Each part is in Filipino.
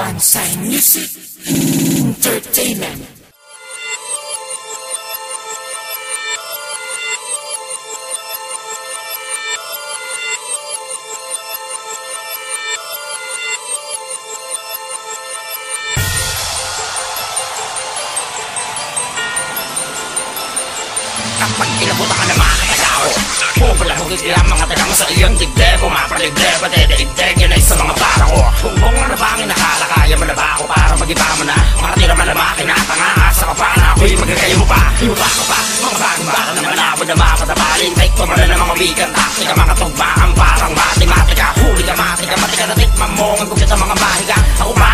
Bonsai Music Entertainment. Kapag inabutan ka na mga katagao, pupalahugin kaya mga taga mo sa iyong dibdib. Pumapaligdib at edeigdeg yan ay sa mga para ko. Bumbong na bangin nakala, kaya mo na ba ako para mag-iba mo na? Mga tira malamaki na tangaasa ka pa na ako'y magkakayo mo pa. Iba ka pa, mga bagong bata na malabo na mapatabalin. Take ko man na mga bigan, taktika, mga tugmaan. Parang matematika, huli ka matika, matika na tikman mo ang gupit ng mga mahiga. Ako ba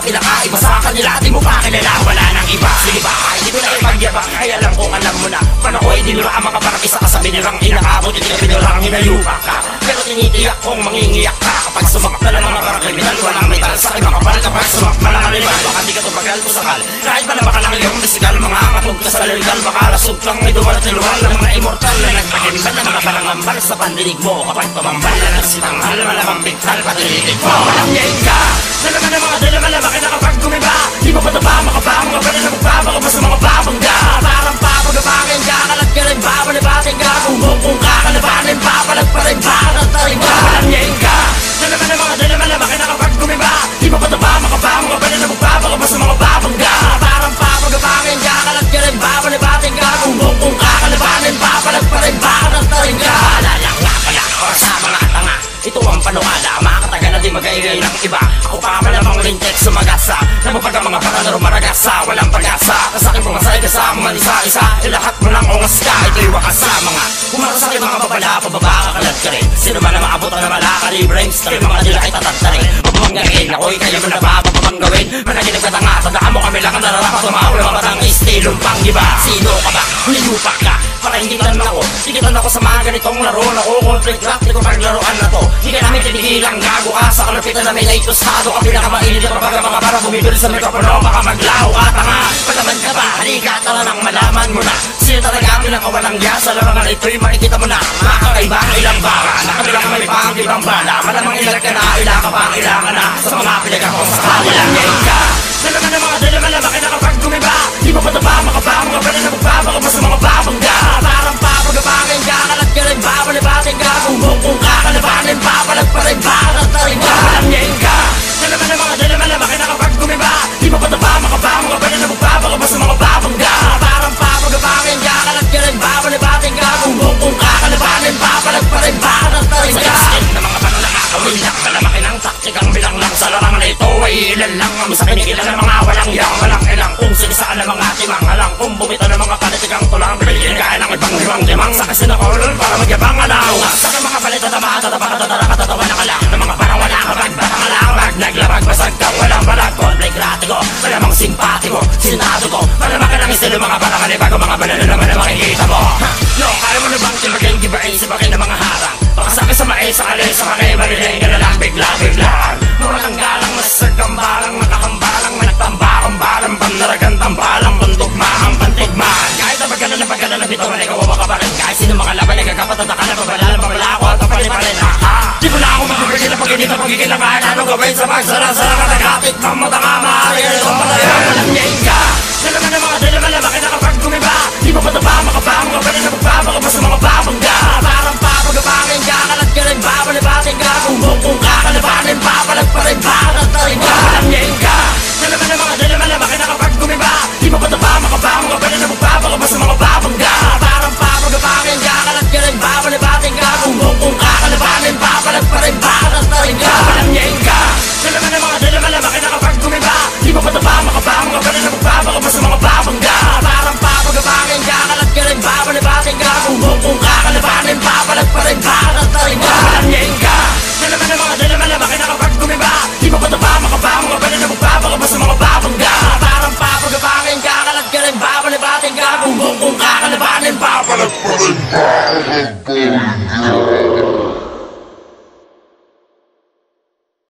pinaka, iba sa kanila, di mo pa kilala, wala nang iba. Sige ba, hindi ko na ipagyabang, ay alam kong alam mo na. Panakoy dinura ang mga parang isa ka sa binirang inakabot. Hindi ka binirang hinayupa ka, pero tinitiyak kong mangingiyak ka. Kapag sumakta na mga parang kriminal, walang metal sa aking makapal. Kapag sumakta na kalimal, baka di ka tumagal ko sakal. Kahit pa na baka lang iyong bisigal, mga katog ka sa laligal. Baka lasog lang may dumalat na luwal ng mga immortal na nagpahimban ng mga parangambal sa pandinig mo. Kapag tumambal na nagsitanghal, malamang bigtal patinitig mo. Walang yain ka, nalaman ng mga dalaman na bakit nakapag gumiba. Di mo ba ito ba makaba, mga pala na magbaba ka ba sa mga babangga. Parang papagabangin ka, kalat ka rin babalibatin ka. Kung kakalabanin, papalag pa rin bakatarin ka. Walang yain ka, nalaman ng mga dalaman na bakit nakapag gumiba. Di mo ba ito ba makaba, mga pala na magbaba ka ba sa mga babangga. Parang papagabangin ka, kalat ka rin babalibatin ka. Kung kakalabanin, papalag pa rin bakatarin ka. Alala nga pala ako sa mga tanga, ito ang panukala, makakataga na di magaylay ng iba. Ako pa malamang lintek sumagasa, namapag ang mga paranaro maragasa. Walang pag-asa, kasakin kong masay kasama man isa-isa. Ilahat mo lang ongas ka, ito'y wakas sa mga humarasakit mga babala, pababa kakalat ka rin. Sino man na maabot ang namala, kalibreng stream, mga nila ay tatatari. Mapapanggain, ako'y kaya mo na ba papapanggawin. Managinag ka tanga, tandaan mo kami lang ang nararapat. Tumawala mga batang istilong pang-iba. Sino ka ba? Niyupak ka, para hindi tanong ako. Sigitan ako sa mga ganitong laro na ko. Conflict rap, di ko paglaruan na to. Di ka namin tinigilang gago ka sa kalupitan na may naitostado. Ang pinakamainit ka kapag mga para bumibili sa mikropono. Baka maglaho ka tanga, pataman ka ba? Halika tala nang malaman mo na. Sino talaga ang pinakawalang yasa? Larangan ito'y makikita mo na. Makakaiba ang ilang bara, nakabilang may pang ibang bala. Malamang ilag ka na, ilang ka pang ilang ka na. Sa mga pinag ako sa kawalang yain ka. Nalaman ng mga dalaman na bakit nakapag gumiba. Di mo ba ito ba makaba, mga pala na magbaba ka ba sa mga babangga. Parang papagabangin ka, kalat ka rin babalibatin ka. Kung kakalabanin, papalag pa rin bakatarin ka. Walang yain ka, nalaman ng mga dalaman na bakit nakapag gumiba. Di mo ba ito ba makaba, mga pala na magbaba ka ba sa mga babangga. Parang papagabangin ka, kalat ka rin babalibatin ka. Kung kakalabanin, papalag pa rin bakatarin ka. Sa iskin na mga panong nakakawin lang, malamakin ang taktikang bilang lang. Sa larangan na ito ay ilan lang ang sa kinikilan ng mga walang yang, walang ilang. Kung sinisaan ng mga timang halang, kung bumita ng mga panitikang tulang. Piliin ka ng ibang limang sa kasinakolol para magyabang alaw. Sa mga balita na matatatapatatara katatawa na ka lang. Ng mga parang wala ka bagbatang alawag. Naglabag basag kang walang balag. Conflict ratiko, malamang simpatiko. Sinado ko, malamang ka ng estilo. Mga parang kanibago, mga balalo naman na makikita mo. No, kaya mo na bang timagay, gibain sa bagay ng mga harang. Baka sabi sa maay, sa kalay, sa makay, mariling ka na lang bigla-biglaan. Mawalang galang, masagkambalang, matakambalang, managtambarang-barang, panlaragang tambalang, pantugmahang, pantigmaan. Kahit na pagkala na bito, man ikaw makaparin. Kahit sino mga laban, nagkakapatataka na pabala ako at papaliparin. Di mo na ako magpapagin na pag-init ang pagkikilangan. Anong gawin sa pagsara-sara ka nagkapit ng matanga, maaari ka nitong pataya. Walang yain ka, nalaman ng mga dalaman na bakit nakapag gumiba. Di mo ba ito ba makaba, mga pala na magbaba ka ba sa mga babangga. Parang papagabangin ka, kalat ka rin babalibatin ka. Kung kakalabanin, papalag pa rin bakatarin ka. Walang yain ka, nalaman ng mga dalaman na bakit nakapag gumiba. Di mo ba ito ba makaba, mga pala na magbaba ka ba sa mga babangga. Parang papagabangin ka, kalat ka rin babalibatin ka. Kung kakalabanin, papalag pa rin bakatarin ka. Walang yain ka, nalaman ng mga dalaman na bakit nakapag gumiba. Di mo ba ito ba makaba, mga pala na magbaba ka ba sa mga babangga. Parang papagabangin ka, kalat ka rin babalibatin ka. Kung kakalabanin, papalag pa rin bakatarin ka. Walang yain ka, nalaman ng mga dalaman na bakit nakapag gumiba. Di mo ba ito ba makaba, mga pala na magbaba ka ba sa mga babangga. Parang papagabangin ka, kalat ka rin babalibatin ka. Kung kakalabanin, papalag pa rin bakatarin ka.